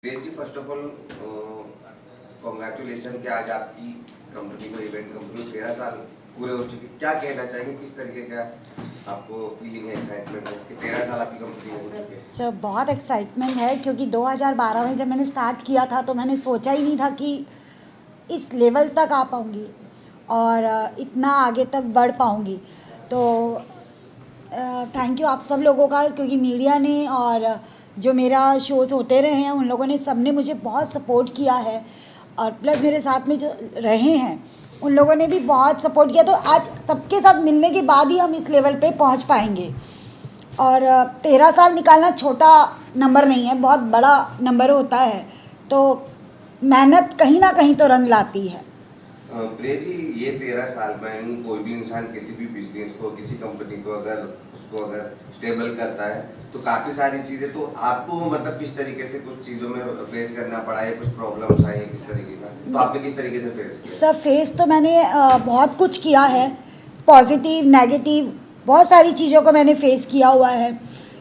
Ji first of all congratulation कि आज आपकी कंपनी को इवेंट कंपनी 13 साल पूरे हो चुके। क्या कहना चाहिए, किस तरीके का आपको फीलिंग है, एक्साइटमेंट है कि 13 साल आपकी कंपनी हो चुके हैं? सर बहुत एक्साइटमेंट है क्योंकि 2012 में जब मैंने स्टार्ट किया था तो मैंने सोचा ही नहीं था कि इस लेवल तक आ पाऊँगी और इतना आगे तक बढ़ पाऊँगी। तो थैंक यू आप सब लोगों का, क्योंकि मीडिया ने और जो मेरा शोज़ होते रहे हैं उन लोगों ने सबने मुझे बहुत सपोर्ट किया है और प्लस मेरे साथ में जो रहे हैं उन लोगों ने भी बहुत सपोर्ट किया। तो आज सबके साथ मिलने के बाद ही हम इस लेवल पे पहुंच पाएंगे। और 13 साल निकालना छोटा नंबर नहीं है, बहुत बड़ा नंबर होता है। तो मेहनत कहीं ना कहीं तो रंग लाती है। प्रिया जी, ये 13 साल में कोई भी इंसान किसी भी बिजनेस को, किसी कंपनी को अगर स्टेबल करता है तो काफ़ी सारी चीज़ें, तो आपको मतलब किस तरीके से कुछ चीज़ों में फेस करना पड़ा है, कुछ प्रॉब्लम्स आई है किस तरीके का, तो आपने किस तरीके से फेस किया? सर फेस तो मैंने बहुत कुछ किया है, पॉजिटिव नेगेटिव बहुत सारी चीज़ों को मैंने फेस किया हुआ है।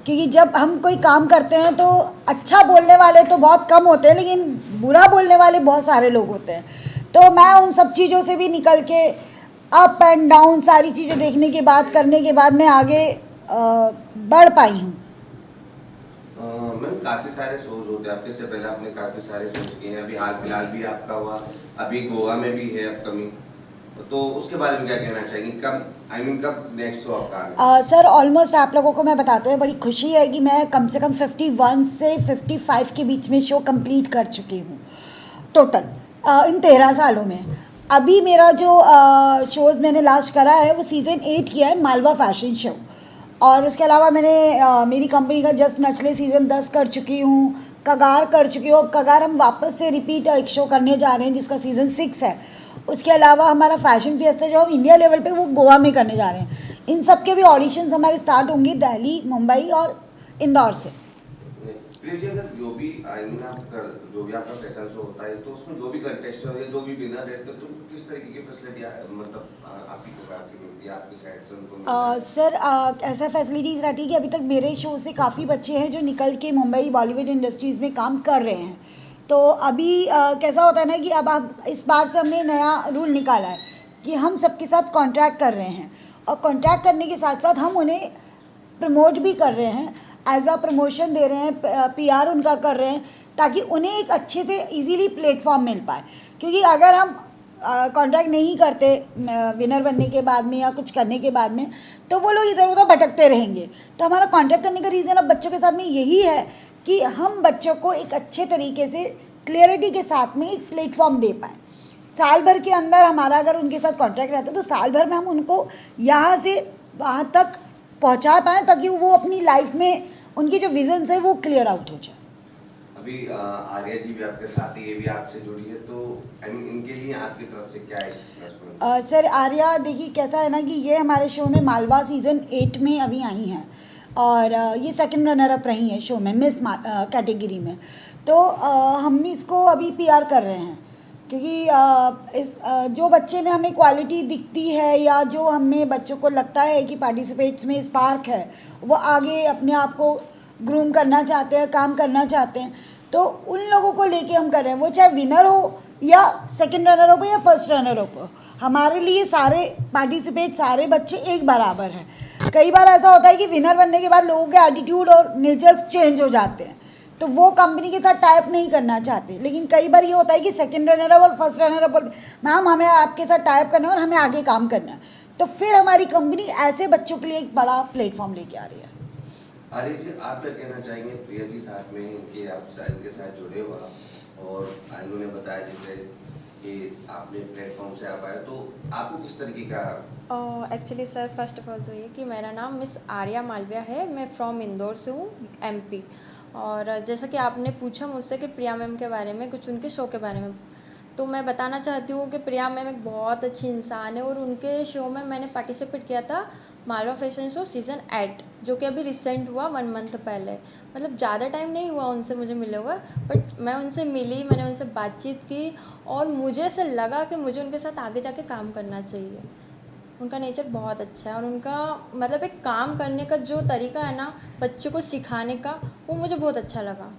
क्योंकि जब हम कोई काम करते हैं तो अच्छा बोलने वाले तो बहुत कम होते हैं, लेकिन बुरा बोलने वाले बहुत सारे लोग होते हैं। तो मैं उन सब चीज़ों से भी निकल के अप एंड डाउन सारी चीज़ें देखने के बाद, करने के बाद मैं आगे बढ़ पाई हूँ। मैम काफ़ी सारे शोज होते हैं आपके, इससे पहले आपने काफ़ी सारे शोज किए हैं, अभी हाल फिलहाल भी आपका हुआ, अभी गोवा में भी है अपकमिंग, तो उसके बारे में क्या कहना चाहिए? कब कब नेक्स्ट शो आपका? सर ऑलमोस्ट आप लोगों को मैं बताते हुए बड़ी खुशी है कि मैं कम से कम 51 से 55 के बीच में शो कंप्लीट कर चुकी हूँ टोटल इन 13 सालों में। अभी मेरा जो शोज़ मैंने लास्ट करा है वो सीज़न 8 किया है, मालवा फैशन शो। और उसके अलावा मैंने मेरी कंपनी का जस्ट नचले सीज़न 10 कर चुकी हूँ, कगार कर चुकी हूँ। अब कगार हम वापस से रिपीट एक शो करने जा रहे हैं जिसका सीज़न 6 है। उसके अलावा हमारा फैशन फिएस्टा जो हम इंडिया लेवल पे वो गोवा में करने जा रहे हैं। इन सब के भी ऑडिशंस हमारे स्टार्ट होंगे दिल्ली, मुंबई और इंदौर से। प्रिया जी, अगर जो भी जो भी आपका फैशन शो होता है तो उसमें जो भी कंटेस्टेंट हो या जो भी विनर रहते हैं तो किस तरीके की फैसिलिटी मतलब आपकी प्रकार से मिलती है, आपकी साइड से उनको मिलता है? सर ऐसा फैसिलिटीज़ रहती है कि अभी तक मेरे शो से काफ़ी बच्चे हैं जो निकल के मुंबई बॉलीवुड इंडस्ट्रीज़ में काम कर रहे हैं। तो अभी कैसा होता है ना कि अब आप इस बार से हमने नया रूल निकाला है कि हम सबके साथ कॉन्ट्रैक्ट कर रहे हैं, और कॉन्ट्रैक्ट करने के साथ साथ हम उन्हें प्रमोट भी कर रहे हैं, एज अ प्रमोशन दे रहे हैं, पीआर उनका कर रहे हैं, ताकि उन्हें एक अच्छे से इजीली प्लेटफॉर्म मिल पाए। क्योंकि अगर हम कॉन्ट्रैक्ट नहीं करते विनर बनने के बाद में या कुछ करने के बाद में, तो वो लोग इधर उधर भटकते रहेंगे। तो हमारा कॉन्ट्रैक्ट करने का रीज़न अब बच्चों के साथ में यही है कि हम बच्चों को एक अच्छे तरीके से क्लियरिटी के साथ में एक प्लेटफॉर्म दे पाएँ। साल भर के अंदर हमारा अगर उनके साथ कॉन्ट्रैक्ट रहता है तो साल भर में हम उनको यहाँ से वहाँ तक पहुँचा पाएँ, ताकि वो अपनी लाइफ में उनकी जो विजन्स है वो क्लियर आउट हो जाए। अभी आर्या जी भी आपके साथ ही, ये भी आपसे जुड़ी है, तो इनके लिए आपकी तरफ से क्या है प्लस पॉइंट? सर आर्या देखिए कैसा है ना कि ये हमारे शो में मालवा सीज़न 8 में अभी आई हैं, और ये सेकंड रनर अप रही हैं शो में मिस कैटेगरी में। तो हम इसको अभी पीआर कर रहे हैं, क्योंकि जो बच्चे में हमें क्वालिटी दिखती है या जो हमें बच्चों को लगता है कि पार्टिसिपेट्स में स्पार्क है, वो आगे अपने आप को ग्रूम करना चाहते हैं, काम करना चाहते हैं, तो उन लोगों को लेके हम कर रहे हैं। वो चाहे विनर हो या सेकंड रनर अप हो या फर्स्ट रनर अप हो, हमारे लिए सारे पार्टिसिपेट, सारे बच्चे एक बराबर हैं। कई बार ऐसा होता है कि विनर बनने के बाद लोगों के एटीट्यूड और नेचर्स चेंज हो जाते हैं, तो वो कंपनी के साथ टाइप नहीं करना चाहते। लेकिन कई बार ये होता है कि सेकंड रनर अप और फर्स्ट रनर अप बोलते मैम हमें आपके साथ टाइप करना है और हमें आगे काम करना है, तो फिर हमारी कंपनी ऐसे बच्चों के लिए एक बड़ा प्लेटफॉर्म लेके आ रही है। आर्य जी, आप क्या कहना चाहेंगे? प्रिया जी साथ में इनके साथ जुड़े हो आप, और इन्होंने बताया जैसे कि आपने प्लेटफॉर्म से आप आए, तो आपको किस तरीके का? Actually sir first of all तो ये कि मेरा नाम मिस आर्या मालविया है, मैं फ्रॉम इंदौर से हूँ, एमपी। और जैसा कि आपने पूछा मुझसे कि प्रिया मैम के बारे में, कुछ उनके शो के बारे में, तो मैं बताना चाहती हूँ कि प्रिया मैम एक बहुत अच्छी इंसान है, और उनके शो में मैंने पार्टिसिपेट किया था मालवा फैशन शो सीज़न 8, जो कि अभी रिसेंट हुआ 1 मंथ पहले। मतलब ज़्यादा टाइम नहीं हुआ उनसे मुझे मिले हुआ, बट मैं उनसे मिली, मैंने उनसे बातचीत की, और मुझे ऐसा लगा कि मुझे उनके साथ आगे जाके काम करना चाहिए। उनका नेचर बहुत अच्छा है, और उनका मतलब एक काम करने का जो तरीका है ना, बच्चों को सिखाने का, वो मुझे बहुत अच्छा लगा।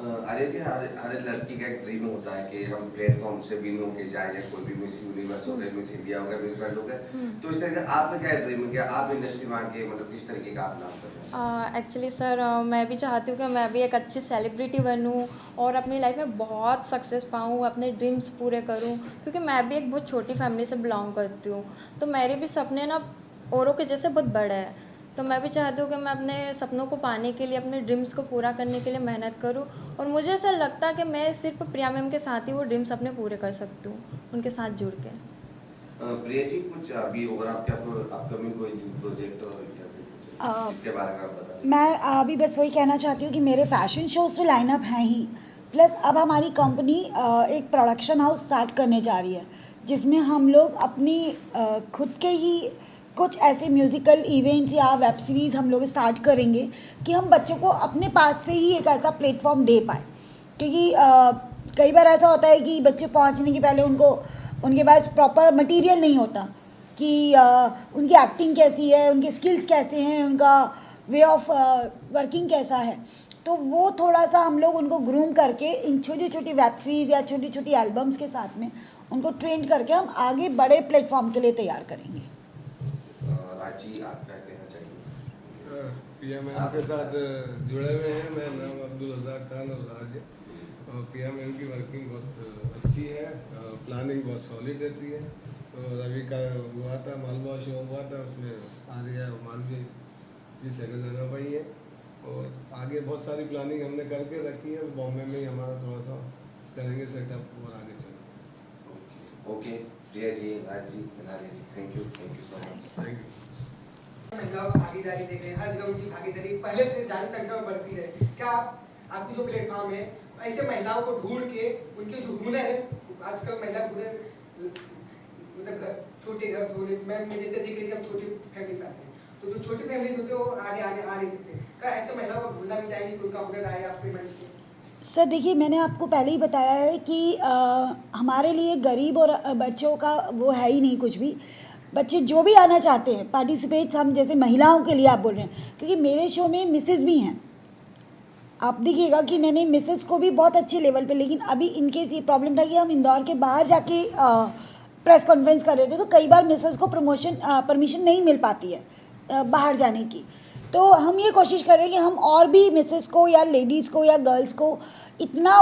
आर्य जी, हर लड़की का एक ड्रीम होता है कि हम प्लेटफॉर्म से विन होके जाए, या कोई भी मिस यूनिवर्स हो गए, मिस इंडिया हो गया, मिस वर्ल्ड हो गए, तो इस तरीके आपका क्या ड्रीम है कि आप इंडस्ट्री में आके मतलब किस तरीके का आप नाम कर रहे हैं? एक्चुअली सर मैं भी चाहती हूँ कि मैं भी एक अच्छी सेलिब्रिटी बनूँ और अपनी लाइफ में बहुत सक्सेस पाऊँ, अपने ड्रीम्स पूरे करूँ, क्योंकि मैं भी एक बहुत छोटी फैमिली से बिलोंग करती हूँ। तो मेरे भी सपने ना औरों के जैसे बहुत बड़े हैं, तो मैं भी चाहती हूँ कि मैं अपने सपनों को पाने के लिए, अपने ड्रीम्स को पूरा करने के लिए मेहनत करूँ। और मुझे ऐसा लगता है कि मैं सिर्फ प्रिया मैम के साथ ही वो ड्रीम्स अपने पूरे कर सकती हूँ, उनके साथ जुड़ के। प्रिया जी, कुछ अभी और आपके अपकमिंग कोई प्रोजेक्ट और इसके बारे में आप बता सकते हैं? मैं अभी बस वही कहना चाहती हूँ कि मेरे फैशन शोज़ तो लाइनअप हैं ही, प्लस अब हमारी कंपनी एक प्रोडक्शन हाउस स्टार्ट करने जा रही है, जिसमें हम लोग अपनी खुद के ही कुछ ऐसे म्यूज़िकल इवेंट्स या वेब सीरीज़ हम लोग स्टार्ट करेंगे कि हम बच्चों को अपने पास से ही एक ऐसा प्लेटफॉर्म दे पाए। क्योंकि कई बार ऐसा होता है कि बच्चे पहुंचने के पहले उनके पास प्रॉपर मटेरियल नहीं होता कि उनकी एक्टिंग कैसी है, उनके स्किल्स कैसे हैं, उनका वे ऑफ वर्किंग कैसा है। तो वो थोड़ा सा हम लोग उनको ग्रूम करके इन छोटी छोटी वेब सीरीज़ या छोटी छोटी एल्बम्स के साथ में उनको ट्रेन करके हम आगे बड़े प्लेटफॉर्म के लिए तैयार करेंगे। राजी, आप क्या कहना चाहिए? पीएम मैम के साथ जुड़े हुए हैं। मेरा नाम अब्दुल रज़ाक खान राज है, और पीएम मैम की वर्किंग बहुत अच्छी है, प्लानिंग बहुत सॉलिड रहती है। तो रवि का हुआ था, मालवा शो हुआ था, उसमें आर्या मालवी जी सेकंड रनर पाई है, और आगे बहुत सारी प्लानिंग हमने करके रखी है। बॉम्बे में ही हमारा थोड़ा सा करेंगे सेटअप और आगे चलेंगे। Okay, Priya ji, Raj ji, Nari ji, thank you so much. Thank you. महिलाओं की भागीदारी देख रहे हैं, हर जगह उनकी भागीदारी पहले से ज्यादा संख्या में बढ़ती है। क्या आपकी जो प्लेटफॉर्म है ऐसे महिलाओं को ढूंढ के उनके जो हुनर है, आजकल महिला हुनर मतलब छोटे घर छोटे मैं जैसे देख रही हम छोटी फैमिली से आते हैं, तो जो छोटी फैमिलीज होते हैं वो आगे आगे आ नहीं सकते। क्या ऐसे महिलाओं को ढूंढना भी चाहिए कि उनका हुनर आए आपके मंच पे? सर देखिए, मैंने आपको पहले ही बताया है कि हमारे लिए गरीब और बच्चों का वो है ही नहीं कुछ भी। बच्चे जो भी आना चाहते हैं पार्टिसिपेट, हम जैसे महिलाओं के लिए आप बोल रहे हैं, क्योंकि मेरे शो में मिसेस भी हैं। आप देखिएगा कि मैंने मिसेस को भी बहुत अच्छे लेवल पे, लेकिन अभी इनकेस ये प्रॉब्लम था कि हम इंदौर के बाहर जाके प्रेस कॉन्फ्रेंस कर रहे थे, तो कई बार मिसेस को परमिशन नहीं मिल पाती है बाहर जाने की। तो हम ये कोशिश कर रहे हैं कि हम और भी मिसेस को या लेडीज़ को या गर्ल्स को इतना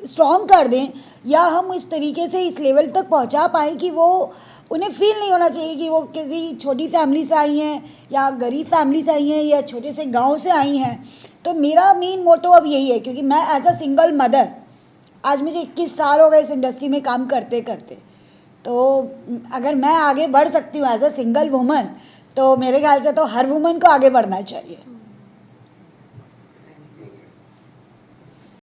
स्ट्रॉन्ग कर दें, या हम इस तरीके से इस लेवल तक पहुंचा पाएँ कि वो उन्हें फील नहीं होना चाहिए कि वो किसी छोटी फैमिली से आई हैं या गरीब फैमिली से आई हैं या छोटे से गांव से आई हैं। तो मेरा मेन मोटो अब यही है, क्योंकि मैं एज अ सिंगल मदर, आज मुझे 21 साल हो गए इस इंडस्ट्री में काम करते करते, तो अगर मैं आगे बढ़ सकती हूँ एज अ सिंगल वुमन, तो मेरे ख्याल से तो हर वुमन को आगे बढ़ना चाहिए।